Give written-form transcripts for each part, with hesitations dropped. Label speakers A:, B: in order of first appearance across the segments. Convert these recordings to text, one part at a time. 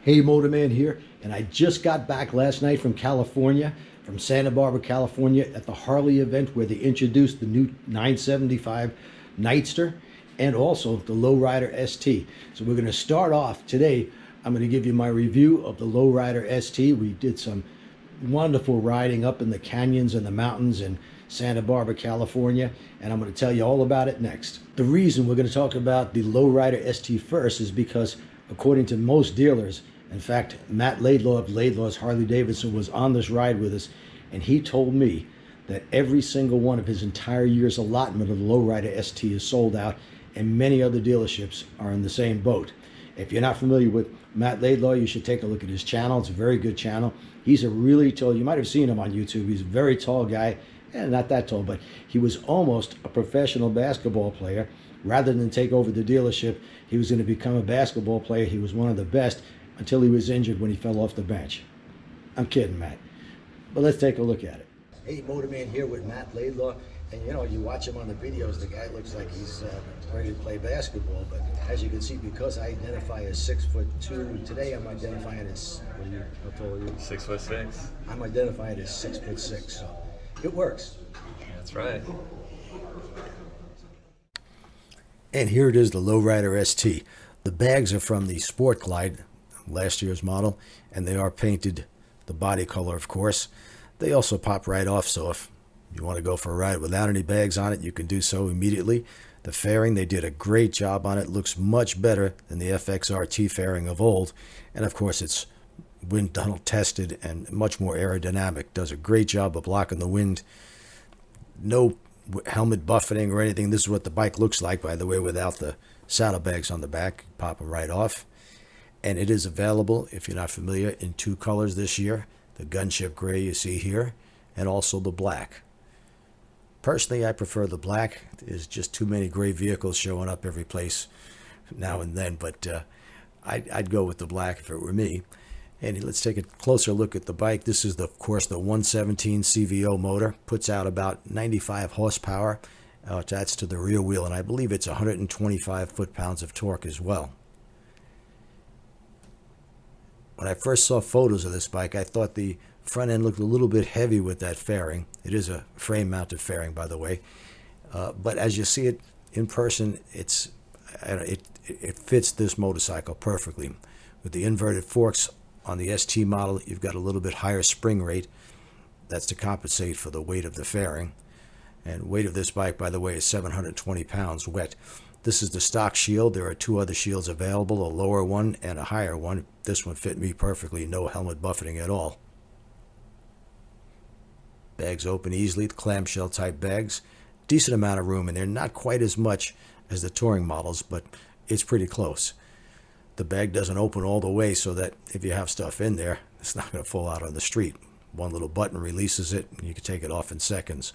A: Hey, Motorman here, and I just got back last night from California, from Santa Barbara, California, at the Harley event where they introduced the new 975 Nightster and also the Low Rider ST. So we're going to start off today. I'm going to give you my review of the Low Rider ST. We did some wonderful riding up in the canyons and the mountains in Santa Barbara, California, and I'm going to tell you all about it next. The reason we're going to talk about the Low Rider ST first is because, according to most dealers, in fact, Matt Laidlaw of Laidlaw's Harley Davidson was on this ride with us, and he told me that every single one of his entire year's allotment of the Low Rider ST is sold out, and many other dealerships are in the same boat. If you're not familiar with Matt Laidlaw, you should take a look at his channel. It's a very good channel. He's a really tall, you might have seen him on YouTube. He's a very tall guy, and not that tall, but he was almost a professional basketball player. Rather than take over the dealership, he was going to become a basketball player. He was one of the best until he was injured when he fell off the bench. I'm kidding, Matt. But let's take a look at it. Hey, Motorman here with Matt Laidlaw. And you know, you watch him on the videos, the guy looks like he's ready to play basketball. But as you can see, because I identify as 6'2", today I'm identifying as, how tall are you?
B: 6'6".
A: I'm identifying as 6'6", so it works.
B: That's right.
A: And here it is, the Low Rider ST. The bags are from the Sport Glide, last year's model, and they are painted the body color, of course. They also pop right off, so if you want to go for a ride without any bags on it, you can do so immediately. The fairing, they did a great job on it. Looks much better than the FXRT fairing of old. And of course, it's wind tunnel tested and much more aerodynamic. Does a great job of blocking the wind. No helmet buffeting or anything. This is what the bike looks like, by the way, without the saddlebags on the back. Pop them right off. And it is available, if you're not familiar, in two colors this year. The gunship gray you see here, and also the black. Personally, I prefer the black. There's just too many gray vehicles showing up every place now and then, but I'd go with the black if it were me. And let's take a closer look at the bike. This is, of course, the 117 CVO motor. Puts out about 95 horsepower. That's to the rear wheel, and I believe it's 125 foot-pounds of torque as well. When I first saw photos of this bike, I thought the front end looked a little bit heavy with that fairing. It is a frame-mounted fairing, by the way. But as you see it in person, it fits this motorcycle perfectly. With the inverted forks on the ST model, you've got a little bit higher spring rate. That's to compensate for the weight of the fairing. And weight of this bike, by the way, is 720 pounds wet. This is the stock shield. There are two other shields available, a lower one and a higher one. This one fit me perfectly, no helmet buffeting at all. Bags open easily, clamshell type bags. Decent amount of room, and they're not quite as much as the touring models, but it's pretty close. The bag doesn't open all the way so that if you have stuff in there, it's not going to fall out on the street. One little button releases it, and you can take it off in seconds.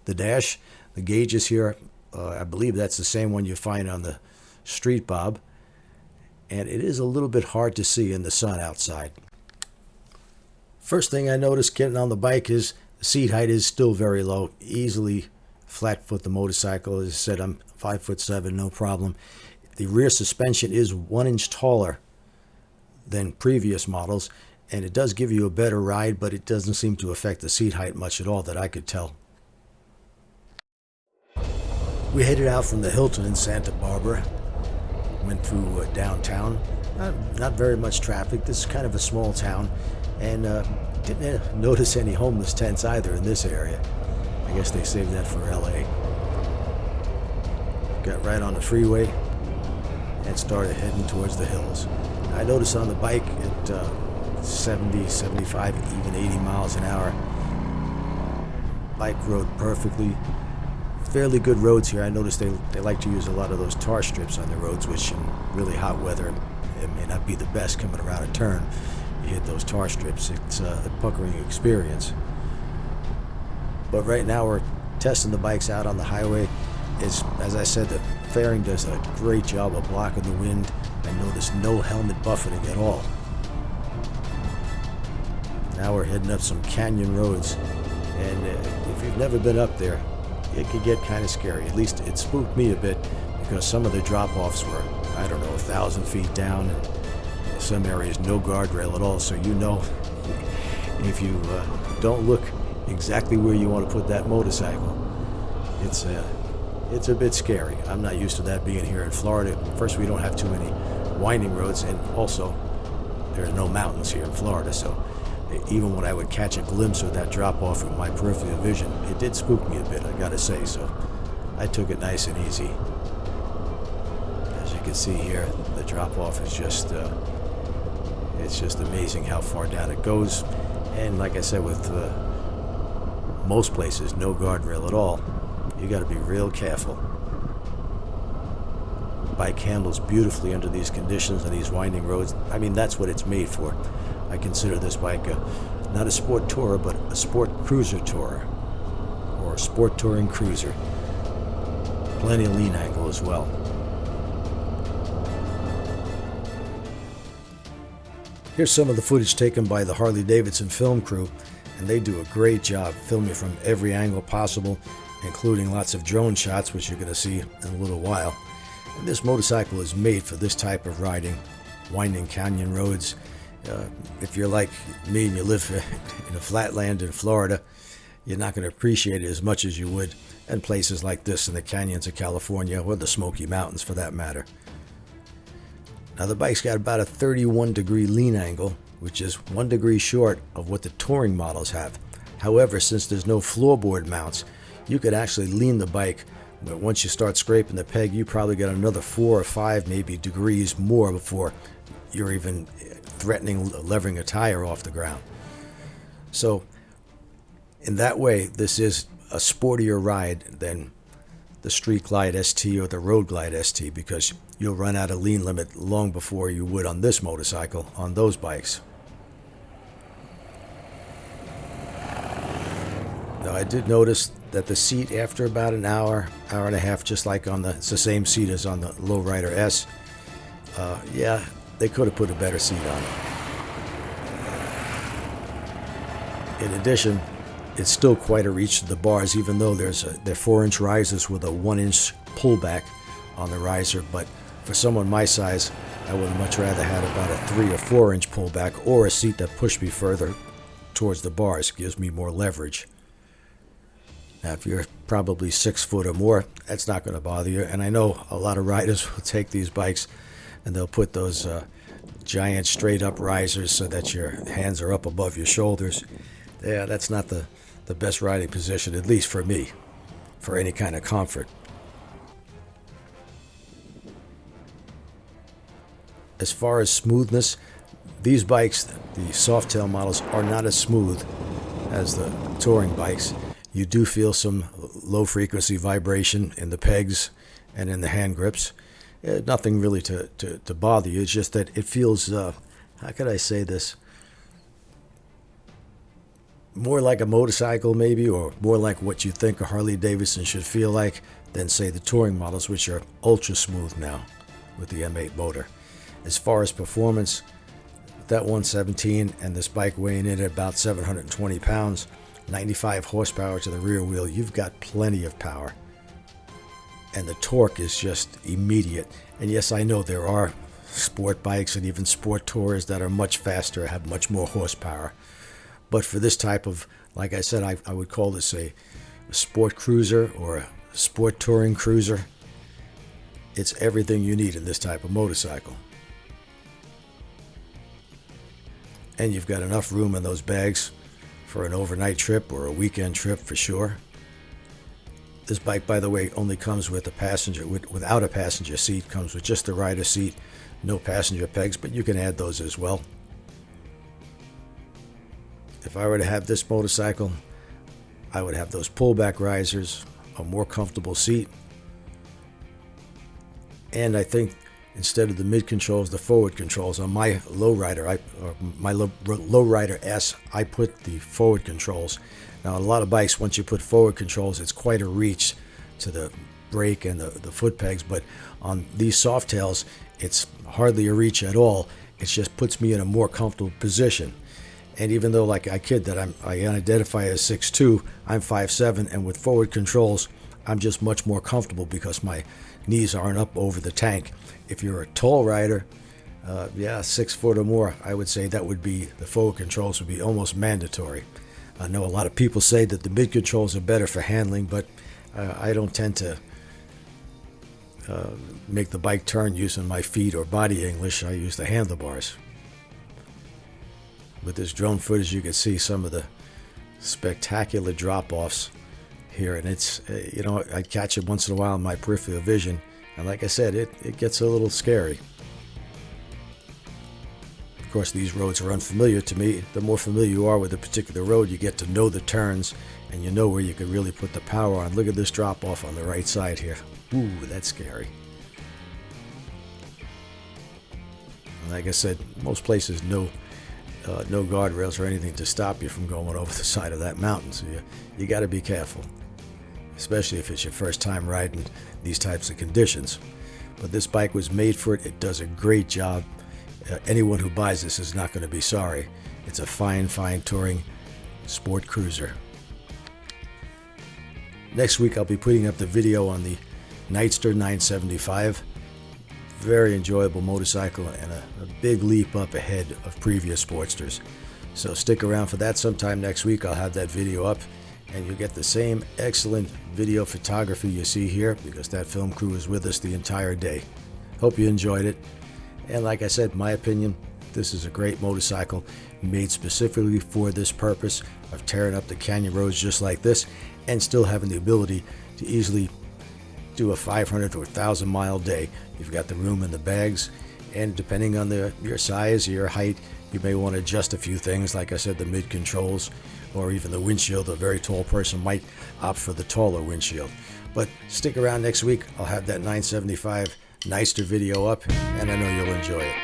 A: The dash, the gauges here, I believe that's the same one you find on the Street Bob, and it is a little bit hard to see in the sun outside. First thing I noticed getting on the bike is the seat height is still very low. Easily flat foot the motorcycle. As I said, I'm 5'7", no problem. The rear suspension is 1 inch taller than previous models, and it does give you a better ride, but it doesn't seem to affect the seat height much at all that I could tell. We headed out from the Hilton in Santa Barbara, went through downtown. Not very much traffic. This is kind of a small town, and didn't notice any homeless tents either in this area. I guess they saved that for LA. Got right on the freeway and started heading towards the hills. I noticed on the bike at 70, 75, even 80 miles an hour. Bike rode perfectly. Fairly good roads here. I noticed they like to use a lot of those tar strips on the roads, which in really hot weather, it may not be the best coming around a turn. You hit those tar strips. It's a puckering experience. But right now we're testing the bikes out on the highway. As I said, the fairing does a great job of blocking the wind. I noticed no helmet buffeting at all. Now we're heading up some canyon roads, and if you've never been up there, it could get kind of scary. At least it spooked me a bit, because some of the drop-offs were, I don't know, 1,000 feet down, and some areas no guardrail at all, so you know if you don't look exactly where you want to put that motorcycle, it's a bit scary. I'm not used to that being here in Florida. First, we don't have too many winding roads, and also there are no mountains here in Florida, so even when I would catch a glimpse of that drop off with my peripheral vision, it did spook me a bit, I gotta say. So I took it nice and easy. As you can see here, the drop off is just it's just amazing how far down it goes. And like I said, with most places no guardrail at all, you got to be real careful. Bike handles beautifully under these conditions and these winding roads. I mean, that's what it's made for. I consider this bike not a sport tourer, but a sport cruiser tourer, or a sport touring cruiser. Plenty of lean angle as well. Here's some of the footage taken by the Harley Davidson film crew, and they do a great job filming from every angle possible, including lots of drone shots, which you're going to see in a little while. And this motorcycle is made for this type of riding, winding canyon roads. If you're like me and you live in a flatland in Florida, you're not going to appreciate it as much as you would in places like this in the canyons of California, or the Smoky Mountains for that matter. Now the bike's got about a 31-degree lean angle, which is 1 degree short of what the touring models have. However, since there's no floorboard mounts, you could actually lean the bike, but once you start scraping the peg, you probably get another 4 or 5 maybe degrees more before you're even threatening levering a tire off the ground. So in that way, this is a sportier ride than the Street Glide ST or the Road Glide ST, because you'll run out of lean limit long before you would on this motorcycle on those bikes. Now I did notice that the seat, after about an hour, hour and a half, just like on it's the same seat as on the Low Rider S. Yeah, they could have put a better seat on it. In addition, it's still quite a reach to the bars, even though they're 4-inch risers with a 1-inch pullback on the riser. But for someone my size, I would have much rather had about a 3 or 4-inch pullback, or a seat that pushed me further towards the bars, gives me more leverage. Now, if you're probably 6 foot or more, that's not going to bother you. And I know a lot of riders will take these bikes and they'll put those giant straight up risers so that your hands are up above your shoulders. Yeah, that's not the best riding position, at least for me, for any kind of comfort. As far as smoothness, these bikes, the Softail models, are not as smooth as the touring bikes. You do feel some low frequency vibration in the pegs and in the hand grips. Nothing really to bother you. It's just that it feels, how could I say this? More like a motorcycle maybe, or more like what you think a Harley Davidson should feel like than, say, the touring models, which are ultra smooth now with the M8 motor. As far as performance, that 117 and this bike weighing in at about 720 pounds, 95 horsepower to the rear wheel, you've got plenty of power. And the torque is just immediate. And yes, I know there are sport bikes and even sport tourers that are much faster, have much more horsepower. But for this type of, like I said, I would call this a sport cruiser or a sport touring cruiser. It's everything you need in this type of motorcycle. And you've got enough room in those bags for an overnight trip or a weekend trip for sure. This bike, by the way, only comes with a passenger, without a passenger seat, comes with just the rider seat, no passenger pegs, but you can add those as well. If I were to have this motorcycle, I would have those pullback risers, a more comfortable seat, and I think instead of the mid controls, the forward controls. On my Low Rider, Low Rider S, I put the forward controls. Now, on a lot of bikes, once you put forward controls, it's quite a reach to the brake and the foot pegs. But on these Softails, it's hardly a reach at all. It just puts me in a more comfortable position. And even though, like I kid that I identify as 6'2", I'm 5'7", and with forward controls, I'm just much more comfortable because my knees aren't up over the tank. If you're a tall rider, Yeah, 6 foot or more, I would say that would be, the forward controls would be almost mandatory. I know a lot of people say that the mid controls are better for handling, but I don't tend to make the bike turn using my feet or body English. I use the handlebars. With this drone footage, you can see some of the spectacular drop-offs here, and it's, I catch it once in a while in my peripheral vision, and like I said, it gets a little scary. Of course, these roads are unfamiliar to me. The more familiar you are with a particular road, you get to know the turns, and you know where you can really put the power on. Look at this drop-off on the right side here. Ooh, that's scary. And like I said, most places no guardrails or anything to stop you from going over the side of that mountain, so you got to be careful, especially if it's your first time riding these types of conditions. But this bike was made for it. It does a great job. Anyone who buys this is not going to be sorry. It's a fine touring sport cruiser. Next week I'll be putting up the video on the Nightster 975. Very enjoyable motorcycle and a big leap up ahead of previous Sportsters. So stick around for that. Sometime next week I'll have that video up, and you'll get the same excellent video photography you see here, because that film crew was with us the entire day. Hope you enjoyed it. And like I said, my opinion, this is a great motorcycle made specifically for this purpose of tearing up the canyon roads just like this, and still having the ability to easily do a 500 to 1,000 mile day. You've got the room in the bags, and depending on your size or your height, you may want to adjust a few things. Like I said, the mid controls or even the windshield. A very tall person might opt for the taller windshield. But stick around next week. I'll have that 975 Nightster video up, and I know you'll enjoy it.